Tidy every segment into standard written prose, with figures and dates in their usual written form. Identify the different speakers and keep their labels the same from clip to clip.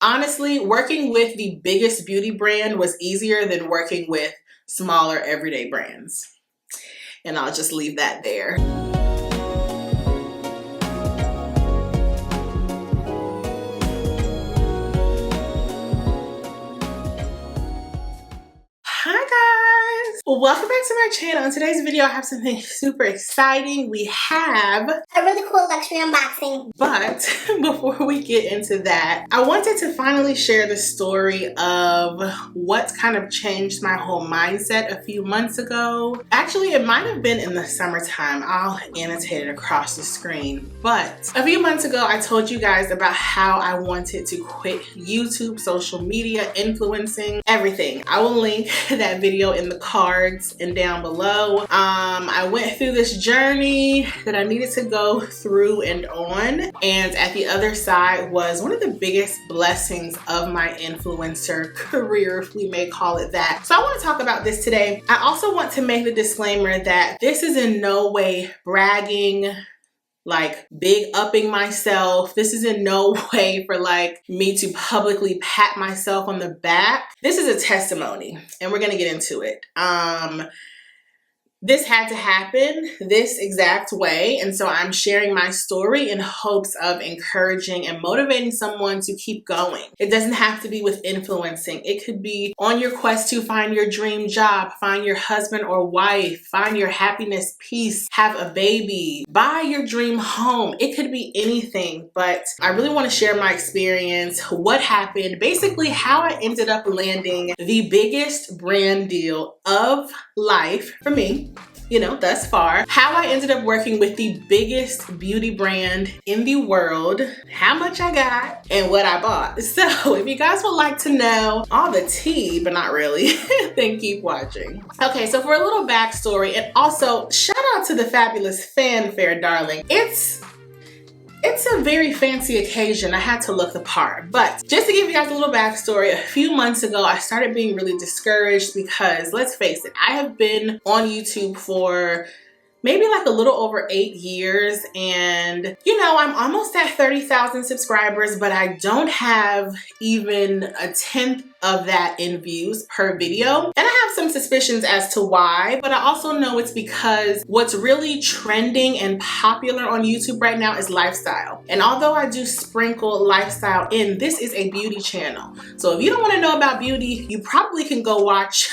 Speaker 1: Honestly, working with the biggest beauty brand was easier than working with smaller everyday brands. And I'll just leave that there. Hi guys! Well, welcome back to my channel. In today's video, I have something super exciting. We have
Speaker 2: a really cool luxury unboxing.
Speaker 1: But before we get into that, I wanted to finally share the story of what kind of changed my whole mindset a few months ago. Actually, it might have been in the summertime. I'll annotate it across the screen. But a few months ago, I told you guys about how I wanted to quit YouTube, social media, influencing, everything. I will link that video in the cards and down below. I went through this journey that I needed to go through and on, and at the other side was one of the biggest blessings of my influencer career, if we may call it that. So I want to talk about this today. I also want to make the disclaimer that this is in no way bragging, like big upping myself. This is in no way for like me to publicly pat myself on the back. This is a testimony and we're gonna get into it. This had to happen this exact way, and so I'm sharing my story in hopes of encouraging and motivating someone to keep going. It doesn't have to be with influencing. It could be on your quest to find your dream job, find your husband or wife, find your happiness, peace, have a baby, buy your dream home. It could be anything, but I really want to share my experience, what happened, basically how I ended up landing the biggest brand deal of life for me, you know, thus far, how I ended up working with the biggest beauty brand in the world, how much I got, and what I bought. So if you guys would like to know all the tea, but not really, then keep watching. Okay, so for a little backstory, and also shout out to the fabulous fanfare, darling. It's a very fancy occasion. I had to look the part. But just to give you guys a little backstory, a few months ago, I started being really discouraged because, let's face it, I have been on YouTube for maybe like a little over 8 years, and you know, I'm almost at 30,000 subscribers, but I don't have even a tenth of that in views per video. And I have some suspicions as to why, but I also know it's because what's really trending and popular on YouTube right now is lifestyle. And although I do sprinkle lifestyle in, this is a beauty channel. So if you don't want to know about beauty, you probably can go watch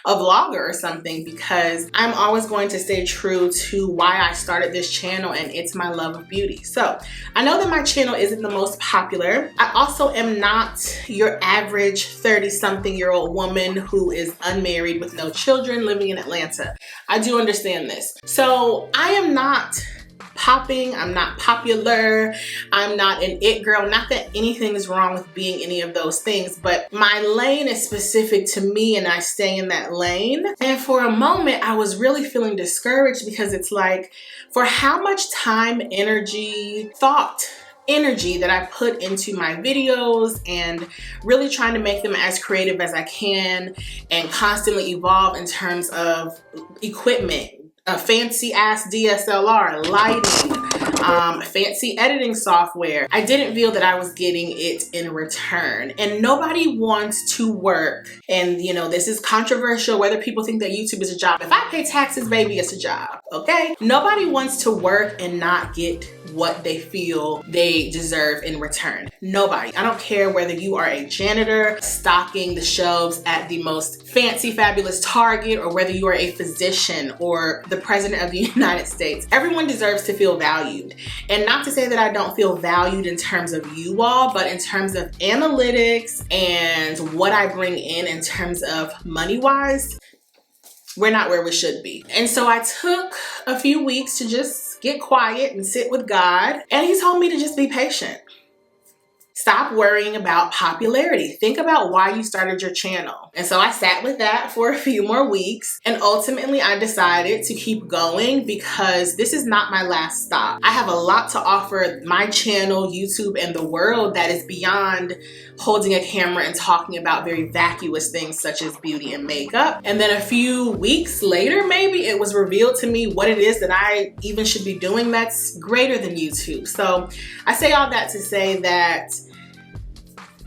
Speaker 1: a vlogger or something, because I'm always going to stay true to why I started this channel, and it's my love of beauty. So I know that my channel isn't the most popular. I also am not your average 30-something-year-old woman who is unmarried with no children living in Atlanta. I do understand this. So I am not popping, I'm not popular, I'm not an it girl. Not that anything is wrong with being any of those things, but my lane is specific to me and I stay in that lane. And for a moment, I was really feeling discouraged because it's like, for how much time, energy, energy that I put into my videos and really trying to make them as creative as I can and constantly evolve in terms of equipment, a fancy ass DSLR, lighting, fancy editing software. I didn't feel that I was getting it in return. And nobody wants to work. And you know, this is controversial whether people think that YouTube is a job. If I pay taxes, baby, it's a job, okay? Nobody wants to work and not get what they feel they deserve in return. Nobody. I don't care whether you are a janitor stocking the shelves at the most fancy, fabulous Target, or whether you are a physician or the president of the United States. Everyone deserves to feel valued. And not to say that I don't feel valued in terms of you all, but in terms of analytics and what I bring in terms of money-wise, we're not where we should be. And so I took a few weeks to just get quiet and sit with God. And he told me to just be patient. Stop worrying about popularity. Think about why you started your channel. And so I sat with that for a few more weeks, and ultimately I decided to keep going because this is not my last stop. I have a lot to offer my channel, YouTube, and the world that is beyond holding a camera and talking about very vacuous things such as beauty and makeup. And then a few weeks later, maybe, it was revealed to me what it is that I even should be doing that's greater than YouTube. So I say all that to say that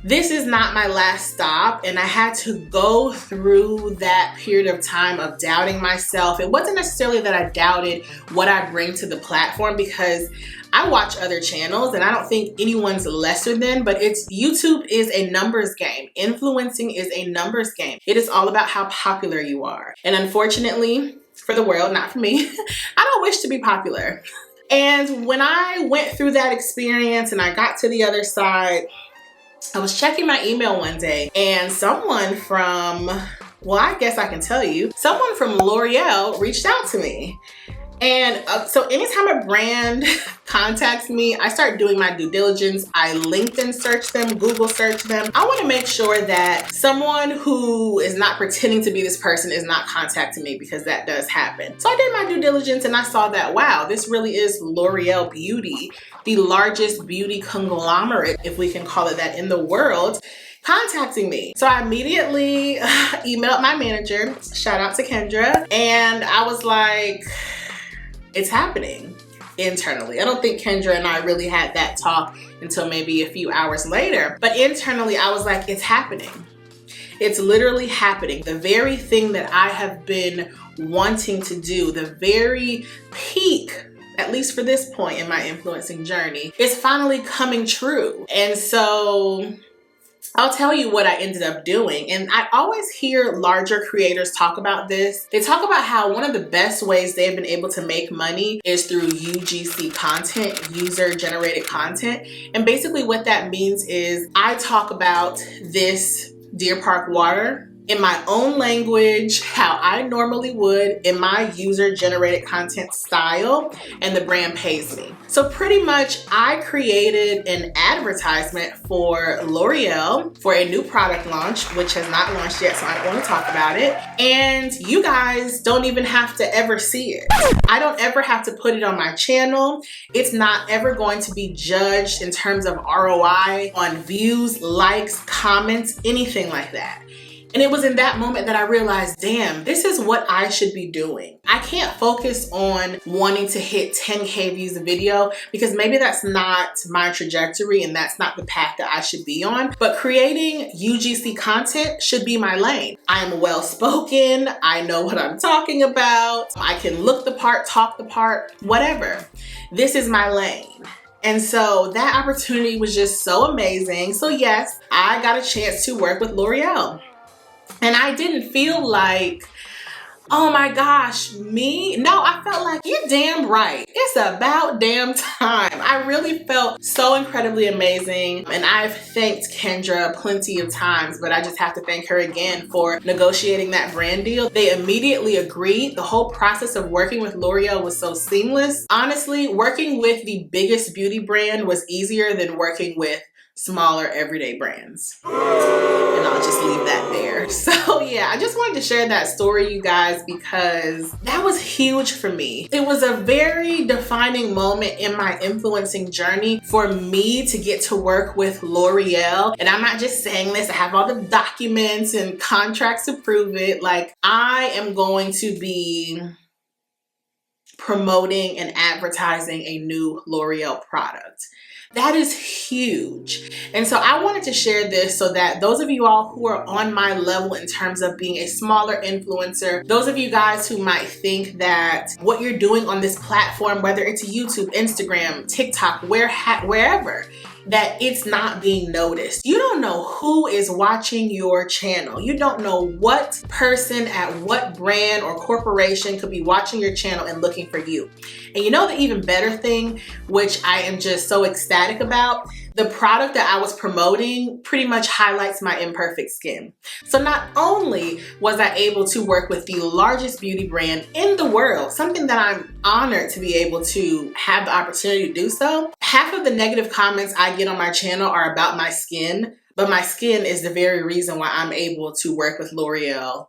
Speaker 1: this is not my last stop, and I had to go through that period of time of doubting myself. It wasn't necessarily that I doubted what I bring to the platform, because I watch other channels and I don't think anyone's lesser than, but YouTube is a numbers game. Influencing is a numbers game. It is all about how popular you are. And unfortunately for the world, not for me, I don't wish to be popular. And when I went through that experience and I got to the other side, I was checking my email one day and someone from, well, I guess I can tell you, someone from L'Oreal reached out to me. And so anytime a brand contacts me, I start doing my due diligence. I LinkedIn search them, Google search them. I want to make sure that someone who is not pretending to be this person is not contacting me, because that does happen. So I did my due diligence and I saw that, wow, this really is L'Oreal Beauty, the largest beauty conglomerate, if we can call it that, in the world, contacting me. So I immediately emailed my manager, shout out to Kendra, and I was like, it's happening internally. I don't think Kendra and I really had that talk until maybe a few hours later, but internally I was like, it's happening. It's literally happening. The very thing that I have been wanting to do, the very peak, at least for this point in my influencing journey, is finally coming true. And so I'll tell you what I ended up doing. And I always hear larger creators talk about this. They talk about how one of the best ways they've been able to make money is through UGC content, user generated content. And basically what that means is I talk about this Deer Park water in my own language, how I normally would, in my user generated content style, and the brand pays me. So pretty much I created an advertisement for L'Oreal for a new product launch, which has not launched yet, so I don't want to talk about it. And you guys don't even have to ever see it. I don't ever have to put it on my channel. It's not ever going to be judged in terms of ROI on views, likes, comments, anything like that. And it was in that moment that I realized, damn, this is what I should be doing. I can't focus on wanting to hit 10K views a video, because maybe that's not my trajectory and that's not the path that I should be on. But creating UGC content should be my lane. I am well spoken. I know what I'm talking about. I can look the part, talk the part, whatever. This is my lane. And so that opportunity was just so amazing. So yes, I got a chance to work with L'Oreal. And I didn't feel like, oh my gosh, me? No, I felt like, you're damn right. It's about damn time. I really felt so incredibly amazing. And I've thanked Kendra plenty of times, but I just have to thank her again for negotiating that brand deal. They immediately agreed. The whole process of working with L'Oreal was so seamless. Honestly, working with the biggest beauty brand was easier than working with smaller everyday brands. And I'll just leave that there. So yeah, I just wanted to share that story, you guys, because that was huge for me. It was a very defining moment in my influencing journey for me to get to work with L'Oreal. And I'm not just saying this, I have all the documents and contracts to prove it. Like, I am going to be promoting and advertising a new L'Oreal product. That is huge. And so I wanted to share this so that those of you all who are on my level in terms of being a smaller influencer, those of you guys who might think that what you're doing on this platform, whether it's YouTube, Instagram, TikTok, wherever, that it's not being noticed. You don't know who is watching your channel. You don't know what person at what brand or corporation could be watching your channel and looking for you. And you know the even better thing, which I am just so ecstatic about? The product that I was promoting pretty much highlights my imperfect skin. So not only was I able to work with the largest beauty brand in the world, something that I'm honored to be able to have the opportunity to do so, half of the negative comments I get on my channel are about my skin, but my skin is the very reason why I'm able to work with L'Oreal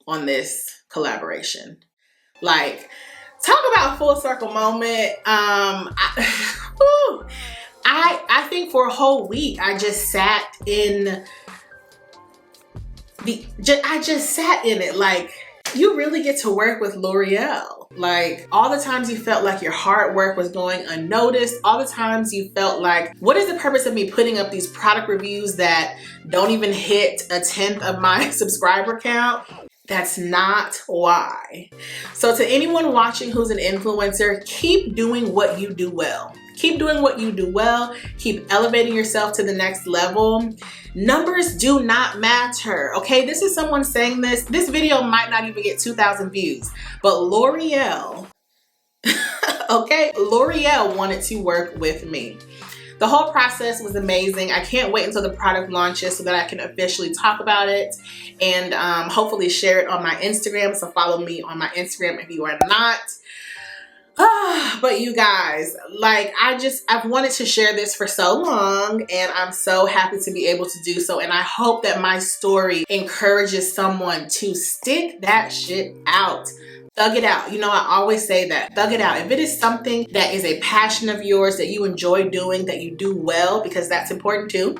Speaker 1: on this collaboration. Like, talk about full circle moment. I think for a whole week, I just sat in it. Like, You really get to work with L'Oreal. Like, all the times you felt like your hard work was going unnoticed, all the times you felt like, what is the purpose of me putting up these product reviews that don't even hit a 10th of my subscriber count? That's not why. So to anyone watching who's an influencer, keep doing what you do well. Keep doing what you do well. Keep elevating yourself to the next level. Numbers do not matter, okay? This is someone saying this. This video might not even get 2,000 views, but L'Oreal, okay? L'Oreal wanted to work with me. The whole process was amazing. I can't wait until the product launches so that I can officially talk about it and hopefully share it on my Instagram. So follow me on my Instagram if you are not. But you guys, like, I've wanted to share this for so long, and I'm so happy to be able to do so. And I hope that my story encourages someone to stick that shit out. Thug it out. You know, I always say that. Thug it out. If it is something that is a passion of yours, that you enjoy doing, that you do well, because that's important too,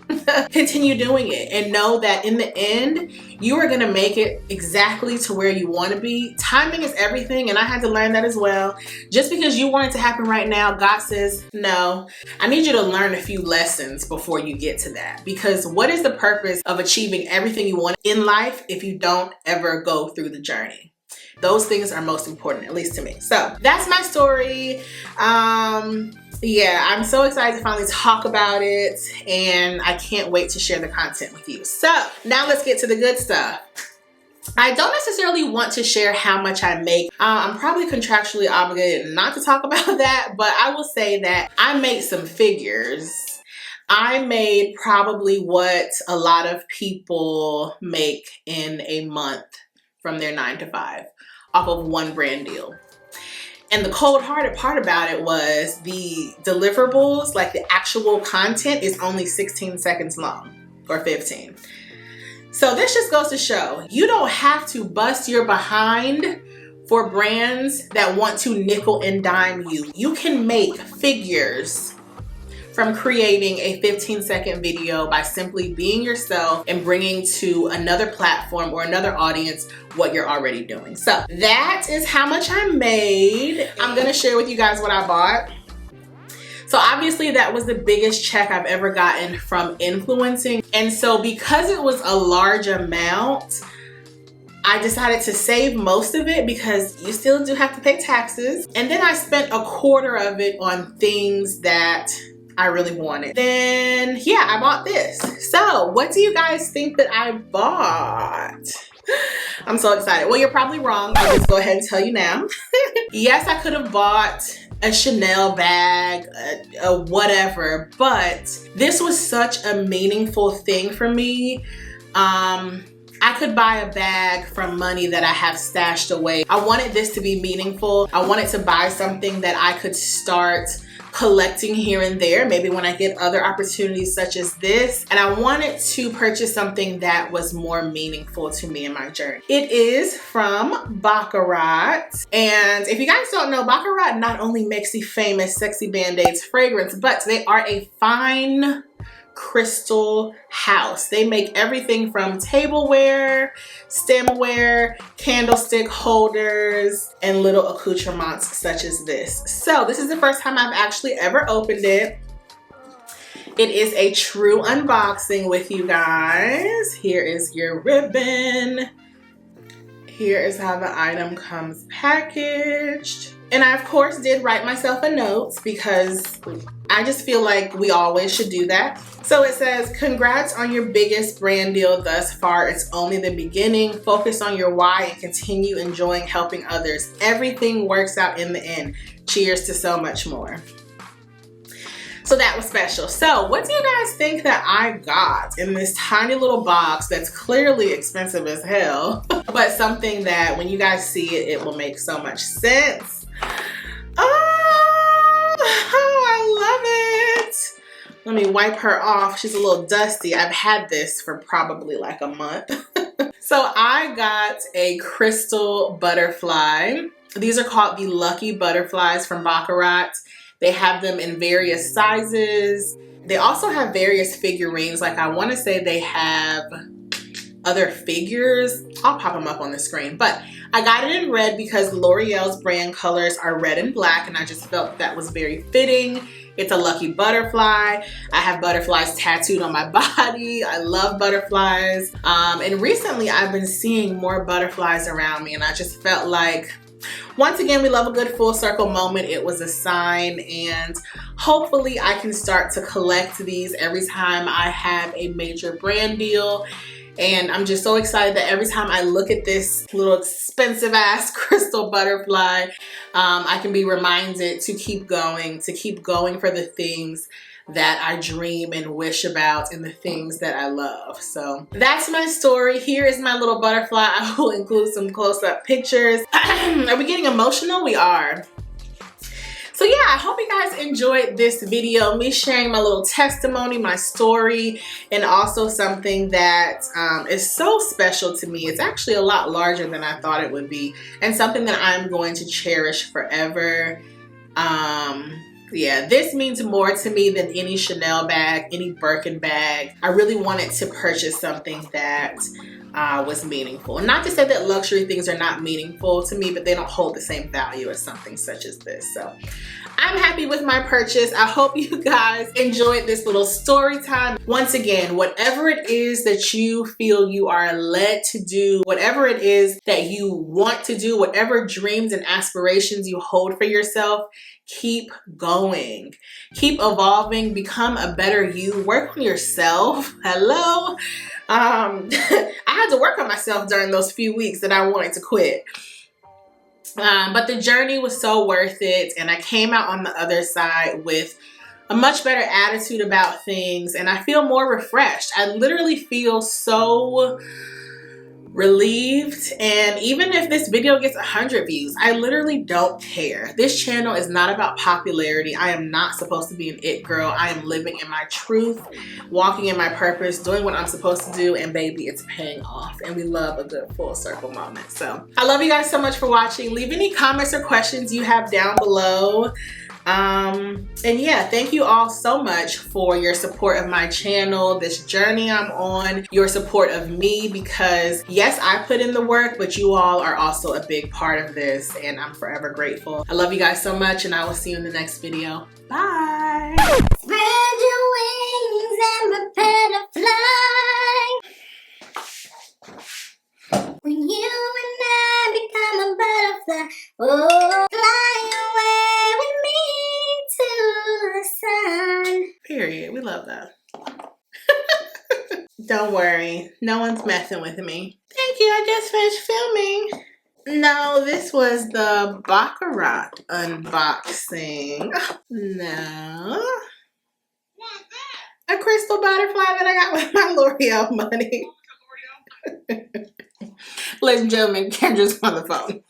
Speaker 1: continue doing it. And know that in the end, you are going to make it exactly to where you want to be. Timing is everything, and I had to learn that as well. Just because you want it to happen right now, God says, no. I need you to learn a few lessons before you get to that. Because what is the purpose of achieving everything you want in life if you don't ever go through the journey? Those things are most important, at least to me. So that's my story. Yeah, I'm so excited to finally talk about it, and I can't wait to share the content with you. So now let's get to the good stuff. I don't necessarily want to share how much I make. I'm probably contractually obligated not to talk about that, but I will say that I made some figures. I made probably what a lot of people make in a month from their 9 to 5 off of one brand deal. And the cold-hearted part about it was the deliverables, like the actual content, is only 16 seconds long, or 15. So this just goes to show, you don't have to bust your behind for brands that want to nickel and dime you. You can make figures from creating a 15-second video by simply being yourself and bringing to another platform or another audience what you're already doing. So that is how much I made. I'm gonna share with you guys what I bought. So obviously that was the biggest check I've ever gotten from influencing. And so because it was a large amount, I decided to save most of it because you still do have to pay taxes. And then I spent a quarter of it on things that I really wanted. Then yeah, I bought this. So what do you guys think that I bought? I'm so excited. Well, you're probably wrong. I'll just go ahead and tell you now. Yes, I could have bought a Chanel bag, a whatever, but this was such a meaningful thing for me. I could buy a bag from money that I have stashed away. I wanted this to be meaningful. I wanted to buy something that I could start collecting here and there, maybe when I get other opportunities such as this. And I wanted to purchase something that was more meaningful to me in my journey. It is from Baccarat. And if you guys don't know, Baccarat not only makes the famous Sexy Band-Aids fragrance, but they are a fine crystal house. They make everything from tableware, stemware, candlestick holders, and little accoutrements such as this. So this is the first time I've actually ever opened it. It is a true unboxing with you guys. Here is your ribbon. Here is how the item comes packaged. And I, of course, did write myself a note because I just feel like we always should do that. So it says, congrats on your biggest brand deal thus far. It's only the beginning. Focus on your why and continue enjoying helping others. Everything works out in the end. Cheers to so much more. So that was special. So what do you guys think that I got in this tiny little box that's clearly expensive as hell, but something that when you guys see it, it will make so much sense. Oh, I love it. Let me wipe her off. She's a little dusty. I've had this for probably like a month. So I got a crystal butterfly. These are called the Lucky Butterflies from Baccarat. They have them in various sizes. They also have various figurines. Like I want to say they have other figures. I'll pop them up on the screen, but I got it in red because L'Oreal's brand colors are red and black, and I just felt that was very fitting. It's a lucky butterfly. I have butterflies tattooed on my body. I love butterflies. And recently I've been seeing more butterflies around me, and I just felt like, once again, we love a good full circle moment. It was a sign, and hopefully I can start to collect these every time I have a major brand deal. And I'm just so excited that every time I look at this little expensive ass crystal butterfly, I can be reminded to keep going for the things that I dream and wish about and the things that I love. So that's my story. Here is my little butterfly. I will include some close-up pictures. Are we getting emotional? We are. So yeah, I hope you guys enjoyed this video, me sharing my little testimony, my story, and also something that is so special to me. It's actually a lot larger than I thought it would be, and something that I'm going to cherish forever. Yeah, this means more to me than any Chanel bag, any Birkin bag. I really wanted to purchase something that was meaningful. Not to say that luxury things are not meaningful to me, but they don't hold the same value as something such as this. So I'm happy with my purchase. I hope you guys enjoyed this little story time. Once again, whatever it is that you feel you are led to do, whatever it is that you want to do, whatever dreams and aspirations you hold for yourself, keep going, keep evolving, become a better you, work on yourself. Hello. I had to work on myself during those few weeks that I wanted to quit. But the journey was so worth it, and I came out on the other side with a much better attitude about things, and I feel more refreshed. I literally feel so relieved, and even if this video gets 100 views, I literally don't care. This channel is not about popularity. I am not supposed to be an it girl. I am living in my truth, walking in my purpose, doing what I'm supposed to do, and baby, it's paying off, and we love a good full circle moment. So I love you guys so much for watching. Leave any comments or questions you have down below. And yeah, thank you all so much for your support of my channel, this journey I'm on, your support of me, because yes, I put in the work, but you all are also a big part of this, and I'm forever grateful. I love you guys so much, and I will see you in the next video. Bye.
Speaker 2: Spread your wings and prepare to fly. When you and I become a butterfly, oh, fly away with me to the sun.
Speaker 1: Period. We love that. Don't worry, no one's messing with me. Thank you, I just finished filming. No, this was the Baccarat unboxing. No. A crystal butterfly that I got with my L'Oreal money. Ladies and gentlemen, Kendra's on the phone.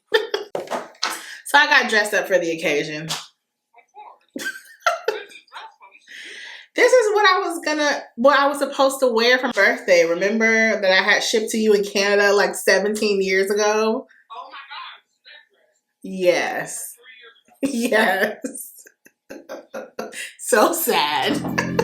Speaker 1: So I got dressed up for the occasion. This is what I was supposed to wear for my birthday. Remember that I had shipped to you in Canada like 17 years ago? Oh my God. Yes. Yes. So sad.